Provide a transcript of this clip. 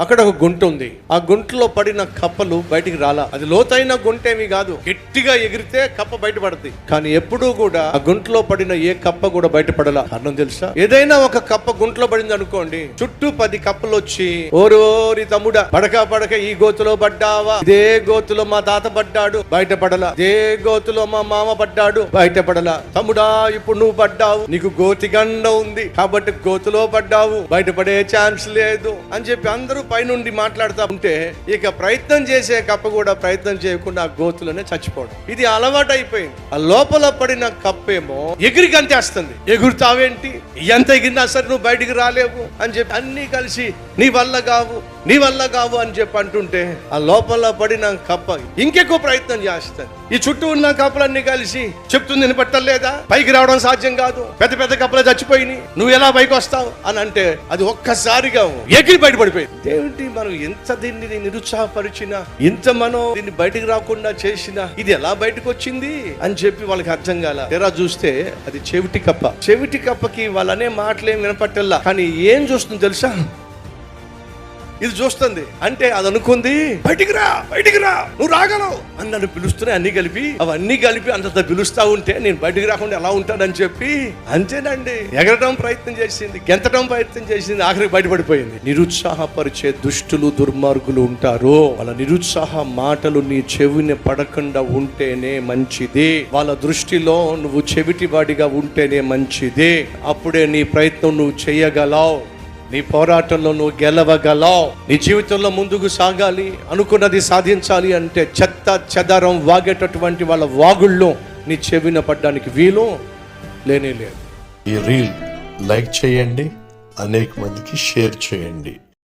అక్కడ ఒక గుంట ఉంది. ఆ గుంటలో పడిన కప్పలు బయటికి రాలా. అది లోతైన గుంటేమి కాదు, గట్టిగా ఎగిరితే కప్ప బయటపడుతుంది. కానీ ఎప్పుడూ కూడా ఆ గుంటలో పడిన ఏ కప్ప కూడా బయటపడలా. కారణం తెలుసా? ఏదైనా ఒక కప్ప గుంటలో పడింది అనుకోండి, చుట్టూ 10 కప్పలు వచ్చి ఓరోరి తమ్ముడా, పడక ఈ గోతులో పడ్డావా, ఇదే గోతులో మా తాత పడ్డాడు, బయటపడలా. ఇదే గోతులో మా మామ పడ్డాడు, బయటపడలా. తమ్ముడా, ఇప్పుడు నువ్వు పడ్డావు, నీకు గోతి గండ ఉంది కాబట్టి గోతులో పడ్డావు, బయటపడే ఛాన్స్ లేదు అని చెప్పి అందరూ పైనుండి మాట్లాడుతూ ఉంటే, ఇక ప్రయత్నం చేసే కప్ప కూడా ప్రయత్నం చేయకుండా ఆ గోతులోనే చచ్చిపోవడం. ఇది అలవాటు అయిపోయింది. ఆ లోపల పడిన కప్పేమో ఎగిరి గంతేస్తుంది. ఎగురుతావేంటి, ఎంత ఎగిరినా సరే నువ్వు బయటికి రాలేవు అని చెప్పి అన్ని కలిసి నీ వల్ల కావు అని చెప్పి అంటుంటే, ఆ లోపల పడిన కప్ప ఇంకెక్కువ ప్రయత్నం చేస్తుంది. ఈ చుట్టూ ఉన్న కప్పలన్నీ కలిసి చెప్తుంది, నేను పట్టలేదా, పైకి రావడం సాధ్యం కాదు, పెద్ద కప్పలు చచ్చిపోయినాయి, నువ్వు ఎలా పైకి వస్తావు అని అంటే, అది ఒక్కసారిగా ఎగిరి బయటపడిపోయింది. దేవుడి మనం ఎంత దీన్ని నిరుత్సాహపరిచినా, ఇంత మనం దీన్ని బయటికి రాకుండా చేసినా, ఇది ఎలా బయటకు వచ్చింది అని చెప్పి వాళ్ళకి అర్థం కాల. తెరా చూస్తే అది చెవిటి కప్ప. చెవిటి కప్పకి వాళ్ళనే మాటలేం వినపట్టల్లా. కానీ ఏం చూస్తుంది తెలుసా? ఇది చూస్తుంది అంటే అది అనుకుంది, బయటికి రా నువ్వు రాగలవు అని నన్ను పిలుస్తున్నాయి. అవన్నీ కలిపి అంత పిలుస్తా ఉంటే నేను బయటికి రాకుండా ఎలా ఉంటానని చెప్పి అంతేనండి ఎగరడం ప్రయత్నం చేసింది, గెంతడం ప్రయత్నం చేసింది, ఆఖరికి బయటపడిపోయింది. నిరుత్సాహపరిచే దుష్టులు, దుర్మార్గులు ఉంటారు. వాళ్ళ నిరుత్సాహ మాటలు నీ చెవిని పడకుండా ఉంటేనే మంచిది. వాళ్ళ దృష్టిలో నువ్వు చెవిటి వాడిగా ఉంటేనే మంచిది. అప్పుడే నీ ప్రయత్నం నువ్వు చేయగలవు, నీ పోరాటంలో నువ్వు గెలవగలవు. నీ జీవితంలో ముందుకు సాగాలి, అనుకున్నది సాధించాలి అంటే చెత్త చెదరం వాగేటటువంటి వాళ్ళ వాగుల్లో నీ చెవిన పడ్డానికి వీలు లేనే లేదు. ఈ రీల్ లైక్ చేయండి, అనేక మందికి షేర్ చేయండి.